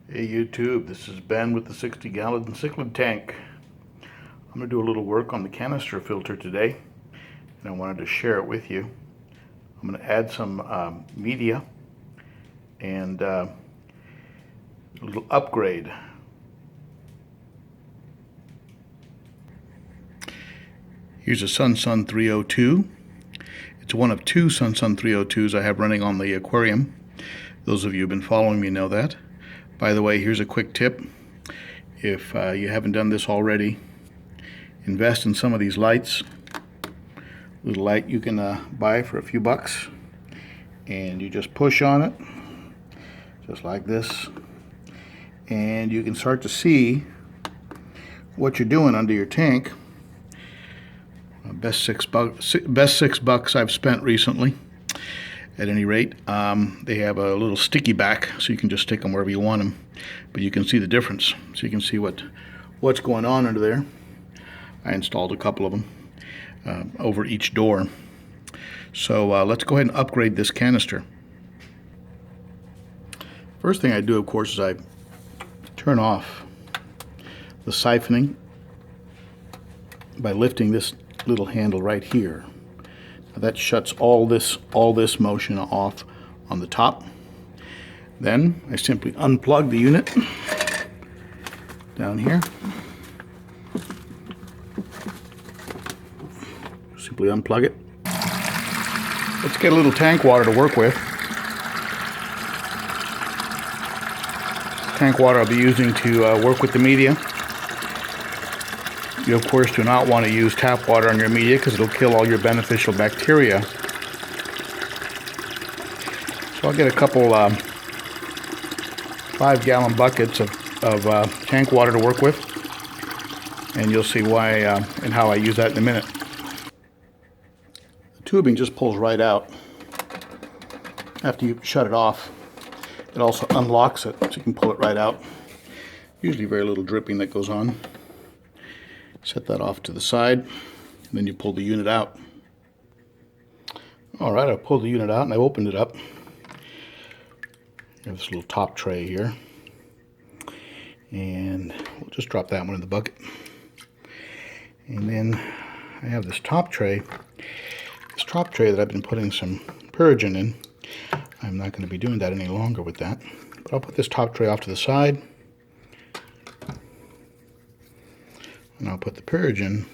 Hey YouTube, this is Ben with the 60-gallon cichlid tank. I'm going to do a little work on the canister filter today, and I wanted to share it with you. I'm going to add some media and a little upgrade. Here's a SunSun 302. It's one of two SunSun 302s I have running on the Aquarium. Those of you who have been following me know that. By the way, here's a quick tip. If you haven't done this already, invest in some of these lights. Little light you can buy for a few bucks, and you just push on it just like this, and you can start to see what you're doing under your tank. Best six bucks I've spent recently. At any rate, they have a little sticky back, so you can just stick them wherever you want them. But you can see the difference, so you can see what's going on under there. I installed a couple of them over each door. So let's go ahead and upgrade this canister. First thing I do, of course, is I turn off the siphoning by lifting this little handle right here. That shuts all this motion off on the top. Then I simply unplug the unit down here. Simply unplug it. Let's get a little tank water to work with. Tank water I'll be using to work with the media. You, of course, do not want to use tap water on your media because it'll kill all your beneficial bacteria. So I'll get a couple 5-gallon buckets of tank water to work with, and you'll see why and how I use that in a minute. The tubing just pulls right out after you shut it off. It also unlocks it, so you can pull it right out. Usually very little dripping that goes on. Set that off to the side, and then you pull the unit out. Alright, I pulled the unit out and I opened it up. I have this little top tray here, and we'll just drop that one in the bucket. And then I have this top tray that I've been putting some Purigen in. I'm not going to be doing that any longer with that, but I'll put this top tray off to the side. And I'll put the Purigen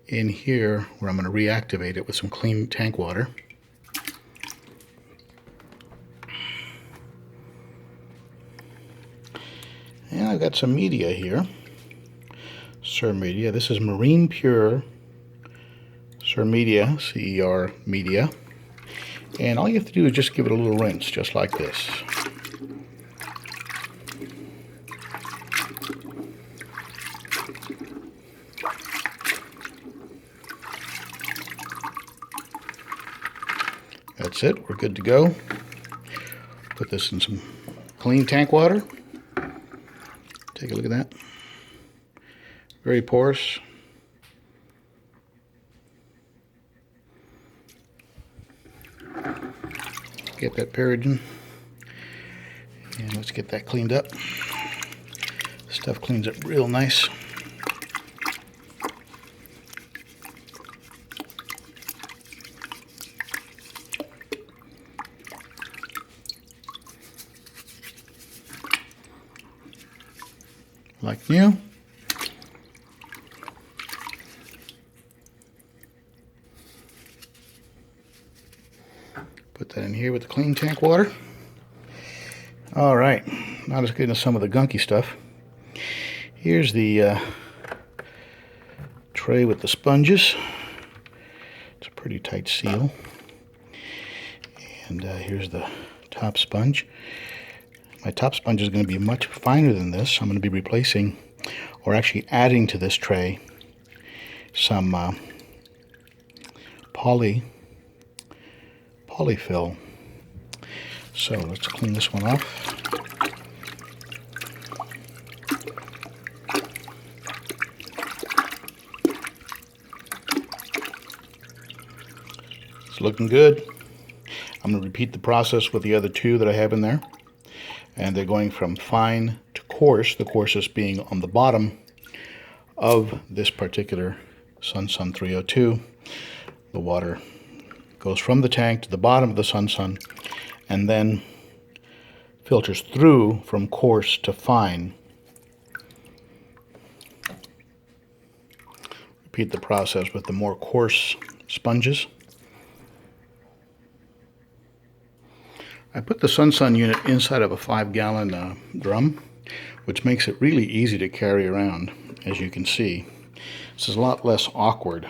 in here where I'm going to reactivate it with some clean tank water. And I've got some media here. Sur Media. This is Marine Pure Sur Media, CER media. And all you have to do is just give it a little rinse, just like this. That's it, we're good to go. Put this in some clean tank water. Take a look at that. Very porous. Get that Purigen. And let's get that cleaned up. Stuff cleans up real nice. Like new. Put that in here with the clean tank water. All right, not as good as some of the gunky stuff. Here's the tray with the sponges. It's a pretty tight seal. And here's the top sponge. My top sponge is going to be much finer than this. I'm going to be replacing, or actually adding to this tray, some polyfill. So let's clean this one off. It's looking good. I'm going to repeat the process with the other two that I have in there. and they're going from fine to coarse, the coarsest being on the bottom of this particular SunSun 302. The water goes from the tank to the bottom of the SunSun and then filters through from coarse to fine. Repeat the process with the more coarse sponges. I put the SunSun unit inside of a 5-gallon drum, which makes it really easy to carry around, as you can see. This is a lot less awkward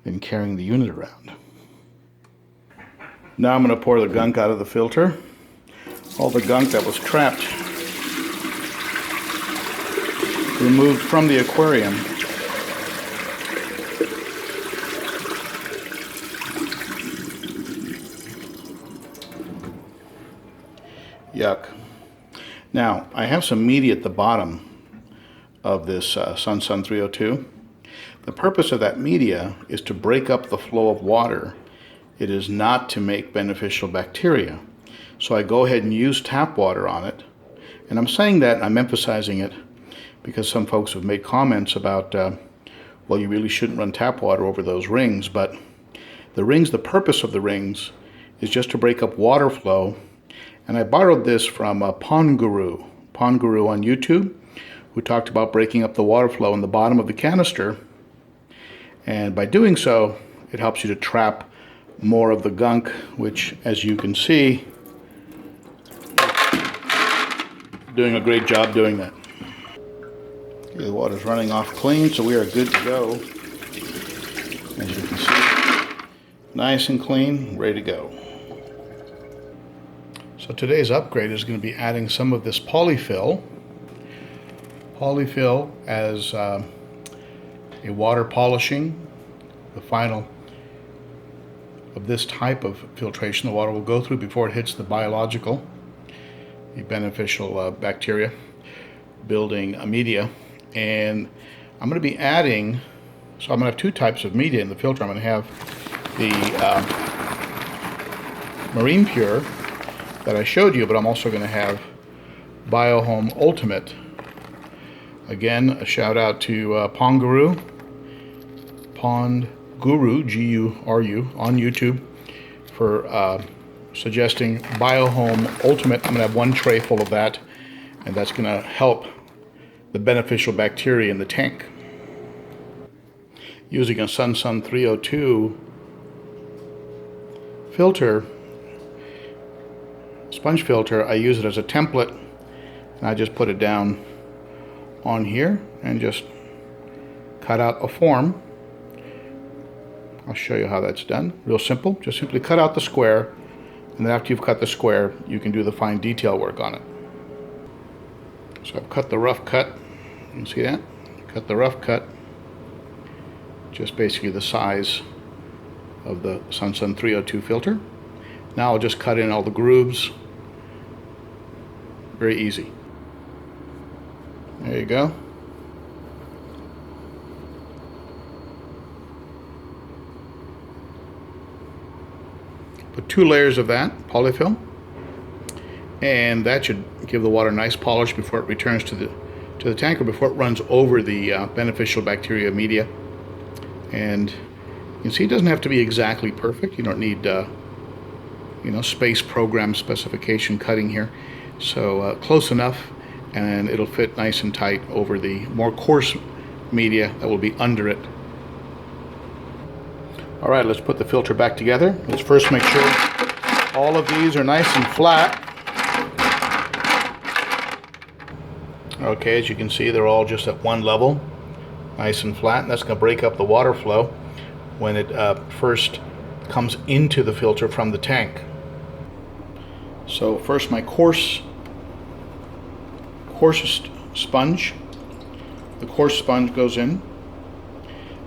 than carrying the unit around. Now I'm going to pour the gunk out of the filter. All the gunk that was trapped, removed from the aquarium. Yuck. Now, I have some media at the bottom of this SunSun 302. The purpose of that media is to break up the flow of water. It is not to make beneficial bacteria. So I go ahead and use tap water on it. And I'm saying that, I'm emphasizing it, because some folks have made comments about, well, you really shouldn't run tap water over those rings. But the rings, the purpose of the rings is just to break up water flow. And I borrowed this from Pond Guru on YouTube, who talked about breaking up the water flow in the bottom of the canister. And by doing so, it helps you to trap more of the gunk, which, as you can see, doing a great job doing that. Okay, the water's running off clean, so we are good to go. As you can see, nice and clean, ready to go. So today's upgrade is going to be adding some of this polyfill. Polyfill as a water polishing, the final of this type of filtration the water will go through before it hits the biological, the beneficial bacteria building media. And I'm going to be adding, so I'm going to have two types of media in the filter. I'm going to have the Marine Pure that I showed you, but I'm also going to have BioHome Ultimate. Again, a shout out to Pond Guru, G-U-R-U, on YouTube, for suggesting BioHome Ultimate. I'm going to have one tray full of that, and that's going to help the beneficial bacteria in the tank. Using a SunSun 302 filter, sponge filter, I use it as a template, and I just put it down on here and just cut out a form. I'll show you how that's done. Real simple. Just simply cut out the square, and then after you've cut the square, you can do the fine detail work on it. So I've cut the rough cut. You can see that? Cut the rough cut. Just basically the size of the SunSun 302 filter. Now I'll just cut in all the grooves. Very easy. There you go. Put 2 layers of that polyfill, and that should give the water a nice polish before it returns to the tank, or before it runs over the beneficial bacteria media. And you can see it doesn't have to be exactly perfect. You don't need space program specification cutting here. So close enough, and it'll fit nice and tight over the more coarse media that will be under it. All right, let's put the filter back together. Let's first make sure all of these are nice and flat. Okay, as you can see, they're all just at one level, nice and flat, and that's going to break up the water flow when it first comes into the filter from the tank. So first my coarsest sponge. The coarse sponge goes in.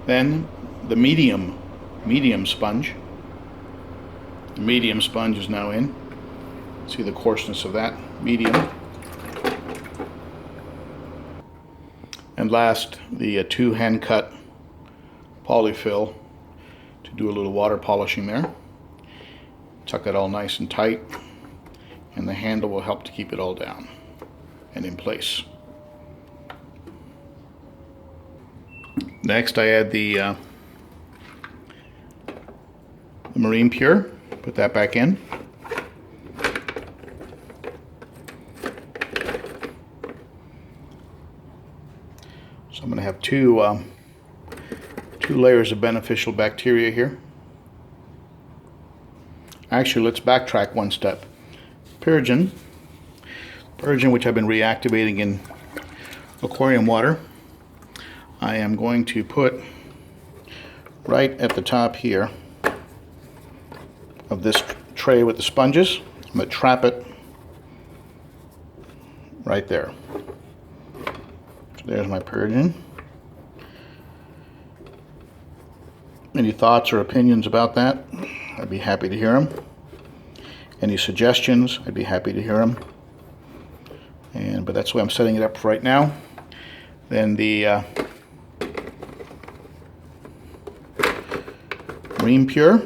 Then the medium sponge. The medium sponge is now in. See the coarseness of that, medium. And last, the 2 hand cut polyfill to do a little water polishing there. Tuck it all nice and tight. and the handle will help to keep it all down and in place. Next, I add the Marine Pure. Put that back in. So I'm going to have two layers of beneficial bacteria here. Actually, let's backtrack one step. Pyrogen, which I've been reactivating in aquarium water, I am going to put right at the top here of this tray with the sponges. I'm going to trap it right there. So there's my pyrogen. Any thoughts or opinions about that? I'd be happy to hear them. Any suggestions? I'd be happy to hear them. But that's the way I'm setting it up right now. Then the Marine Pure.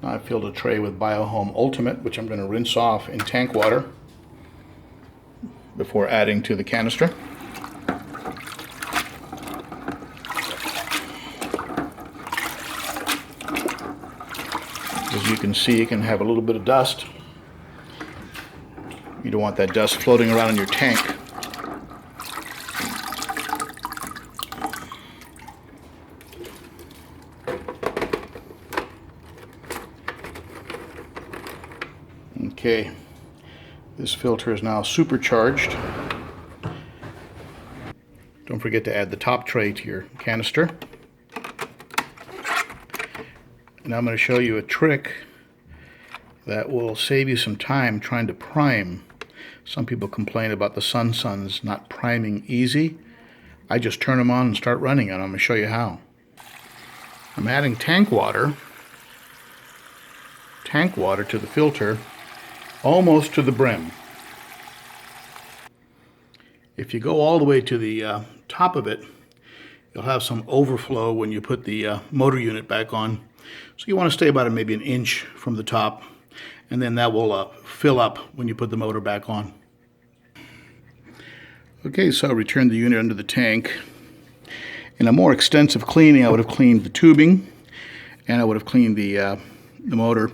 Now I filled a tray with BioHome Ultimate, which I'm going to rinse off in tank water before adding to the canister. As you can see, it can have a little bit of dust. You don't want that dust floating around in your tank. Okay, this filter is now supercharged. Don't forget to add the top tray to your canister. And I'm going to show you a trick that will save you some time trying to prime. Some people complain about the SunSuns not priming easy. I just turn them on and start running, and I'm going to show you how. I'm adding tank water to the filter almost to the brim. If you go all the way to the top of it, you'll have some overflow when you put the motor unit back on. So you want to stay about maybe an inch from the top, and then that will fill up when you put the motor back on. Okay, so I returned the unit under the tank. In a more extensive cleaning, I would have cleaned the tubing, and I would have cleaned the motor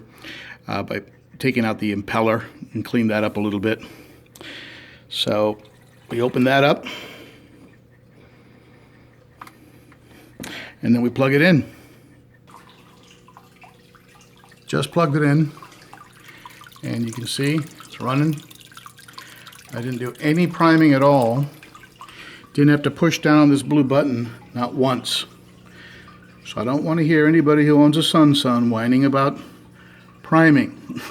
by taking out the impeller and cleaned that up a little bit. So we open that up, and then we plug it in. Just plugged it in, and you can see it's running. I didn't do any priming at all. Didn't have to push down on this blue button, not once. So I don't want to hear anybody who owns a SunSun whining about priming.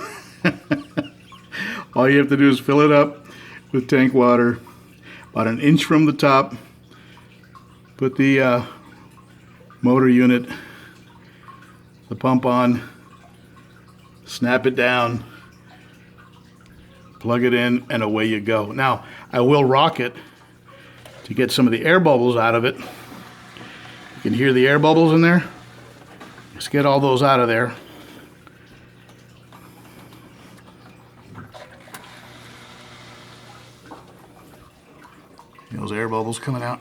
All you have to do is fill it up with tank water, about an inch from the top. Put the motor unit, the pump on, snap it down, plug it in, and away you go. Now, I will rock it to get some of the air bubbles out of it. You can hear the air bubbles in there. Let's get all those out of there. Those air bubbles coming out.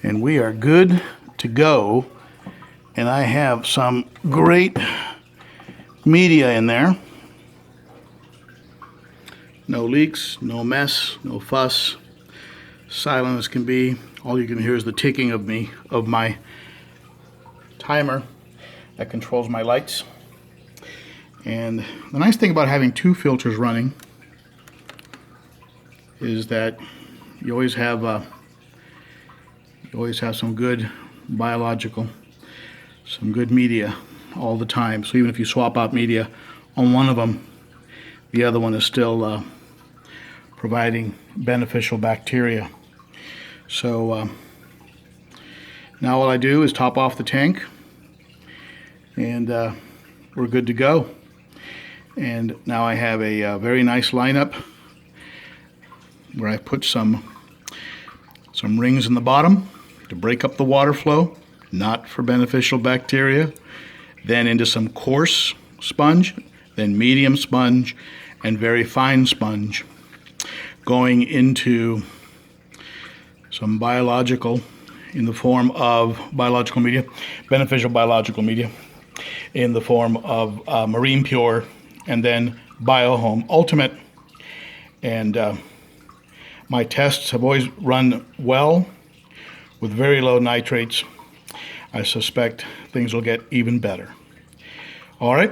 And we are good to go. And I have some great media in there. No leaks, no mess, no fuss. Silent as can be. All you can hear is the ticking of my timer that controls my lights. And the nice thing about having two filters running is that you always have some good biological, some good media all the time. So even if you swap out media on one of them, the other one is still providing beneficial bacteria. So now all I do is top off the tank, and we're good to go. And now I have a very nice lineup where I put some rings in the bottom to break up the water flow not for beneficial bacteria, then into some coarse sponge, then medium sponge, and very fine sponge, going into some biological in the form of biological media, beneficial biological media in the form of Marine Pure, and then BioHome Ultimate. And my tests have always run well with very low nitrates. I suspect things will get even better. All right.